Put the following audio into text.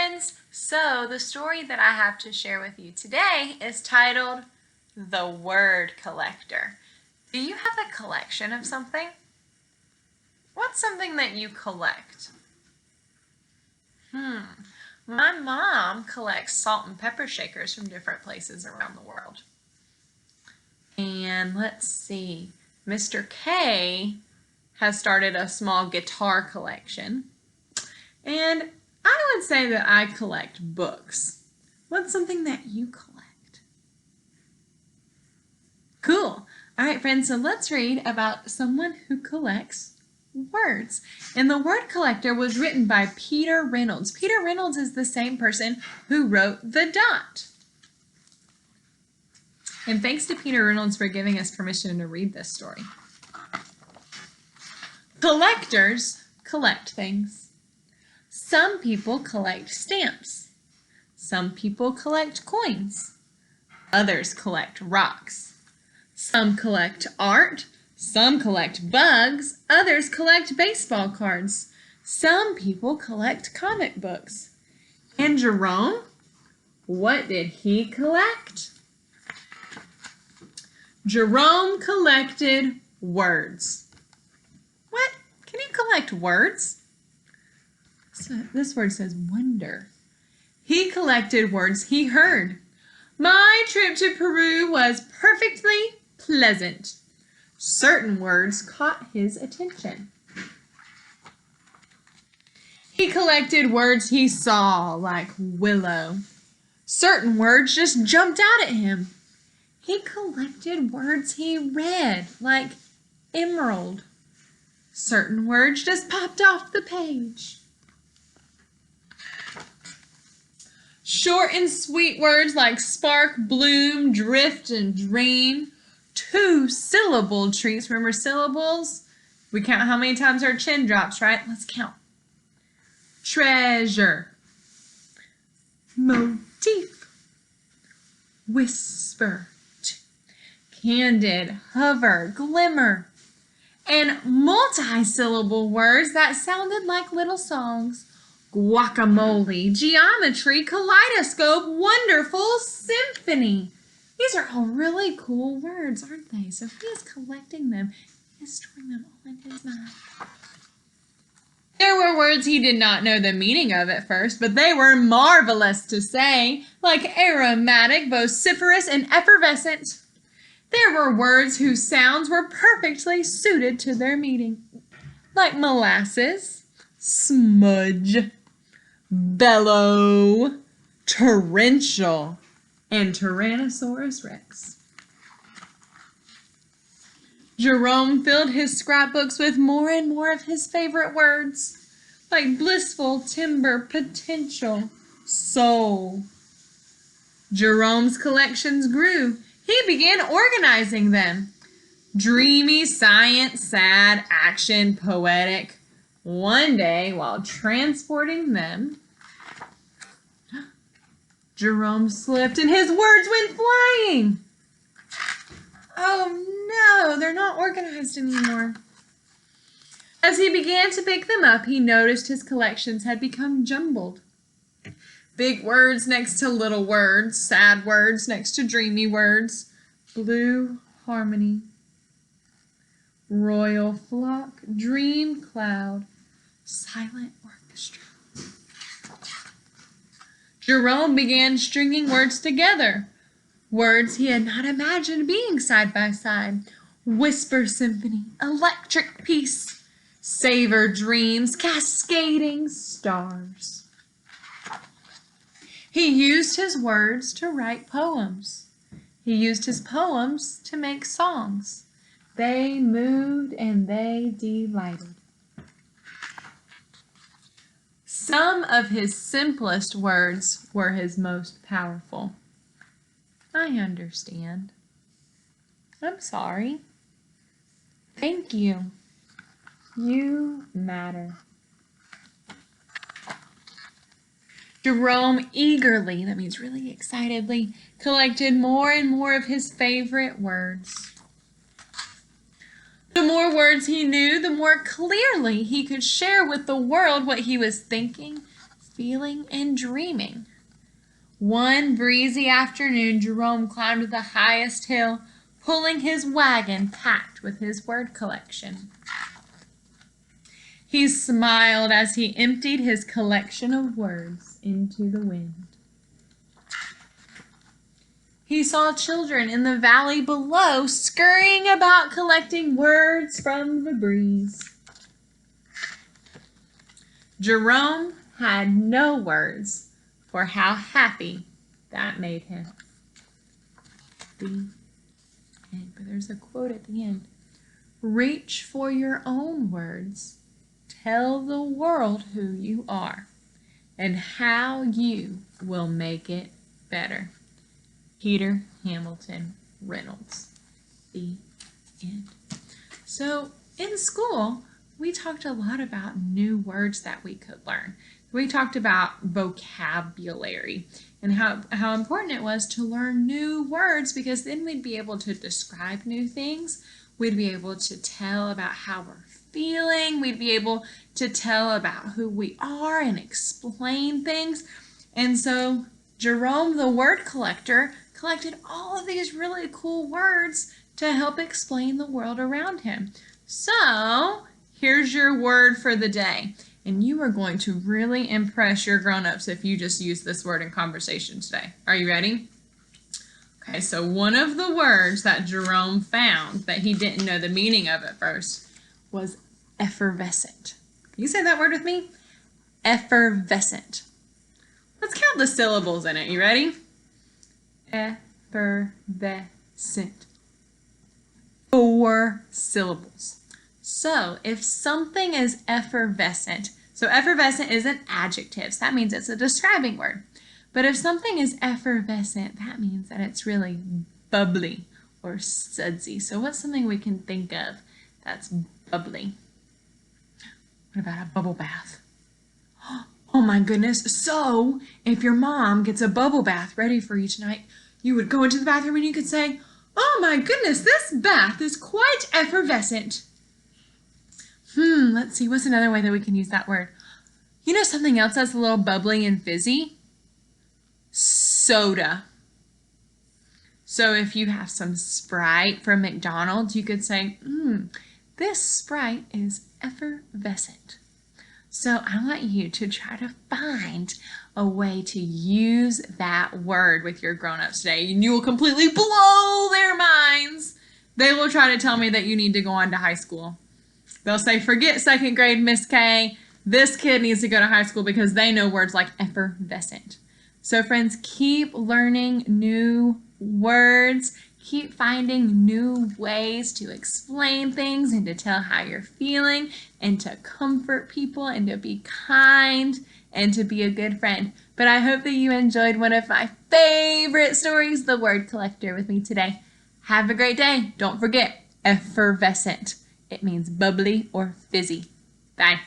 friends! So the story that I have to share with you today is titled The Word Collector. Do you have a collection of something? What's something that you collect? My mom collects salt and pepper shakers from different places around the world. And let's see, Mr. K has started a small guitar collection. And I would say that I collect books. What's something that you collect? Cool. All right, friends, so let's read about someone who collects words. And The Word Collector was written by Peter Reynolds. Peter Reynolds is the same person who wrote The Dot. And thanks to Peter Reynolds for giving us permission to read this story. Collectors collect things. Some people collect stamps. Some people collect coins. Others collect rocks. Some collect art. Some collect bugs. Others collect baseball cards. Some people collect comic books. And Jerome, what did he collect? Jerome collected words. What? Can you collect words? So this word says wonder. He collected words he heard. My trip to Peru was perfectly pleasant. Certain words caught his attention. He collected words he saw, like willow. Certain words just jumped out at him. He collected words he read, like emerald. Certain words just popped off the page. Short and sweet words like spark, bloom, drift, and dream. 2-syllable treats. Remember syllables? We count how many times our chin drops, right? Let's count. Treasure. Motif. Whisper. Candid. Hover. Glimmer. And multi-syllable words that sounded like little songs. Guacamole, geometry, kaleidoscope, wonderful, symphony. These are all really cool words, aren't they? So he is collecting them. He is storing them all in his mind. There were words he did not know the meaning of at first, but they were marvelous to say, like aromatic, vociferous, and effervescent. There were words whose sounds were perfectly suited to their meaning, like molasses, smudge, bellow, torrential, and Tyrannosaurus Rex. Jerome filled his scrapbooks with more and more of his favorite words, like blissful, timber, potential, soul. Jerome's collections grew. He began organizing them. Dreamy, science, sad, action, poetic. One day, while transporting them, Jerome slipped and his words went flying. Oh no, they're not organized anymore. As he began to pick them up, he noticed his collections had become jumbled. Big words next to little words, sad words next to dreamy words, blue harmony, royal flock, dream cloud, silent orchestra. Jerome began stringing words together, words he had not imagined being side by side. Whisper symphony, electric peace, savor dreams, cascading stars. He used his words to write poems. He used his poems to make songs. They moved and they delighted. Some of his simplest words were his most powerful. I understand. I'm sorry. Thank you. You matter. Jerome eagerly, that means really excitedly, collected more and more of his favorite words. The more words he knew, the more clearly he could share with the world what he was thinking, feeling and dreaming. One breezy afternoon, Jerome climbed the highest hill, pulling his wagon packed with his word collection. He smiled as he emptied his collection of words into the wind. He saw children in the valley below scurrying about collecting words from the breeze. Jerome had no words for how happy that made him. But there's a quote at the end. Reach for your own words. Tell the world who you are and how you will make it better. Peter Hamilton Reynolds. The end. So in school, we talked a lot about new words that we could learn. We talked about vocabulary and how important it was to learn new words, because then we'd be able to describe new things. We'd be able to tell about how we're feeling. We'd be able to tell about who we are and explain things. And so Jerome, the word collector, collected all of these really cool words to help explain the world around him. So here's your word for the day. And you are going to really impress your grown-ups if you just use this word in conversation today. Are you ready? Okay, so one of the words that Jerome found that he didn't know the meaning of at first was effervescent. Can you say that word with me? Effervescent. Let's count the syllables in it. You ready? Effervescent. 4 syllables. So if something is effervescent, so effervescent is an adjective, so that means it's a describing word. But if something is effervescent, that means that it's really bubbly or sudsy. So what's something we can think of that's bubbly? What about a bubble bath? Oh my goodness. So if your mom gets a bubble bath ready for you tonight, you would go into the bathroom and you could say, oh my goodness, this bath is quite effervescent. Let's see, what's another way that we can use that word? You know something else that's a little bubbly and fizzy? Soda. So if you have some Sprite from McDonald's, you could say, this Sprite is effervescent. So I want you to try to find a way to use that word with your grown-ups today, and you will completely blow their minds. They will try to tell me that you need to go on to high school. They'll say, forget second grade, Miss K. This kid needs to go to high school because they know words like effervescent. So friends, keep learning new words. Keep finding new ways to explain things and to tell how you're feeling and to comfort people and to be kind and to be a good friend. But I hope that you enjoyed one of my favorite stories, The Word Collector, with me today. Have a great day. Don't forget, effervescent. It means bubbly or fizzy. Bye.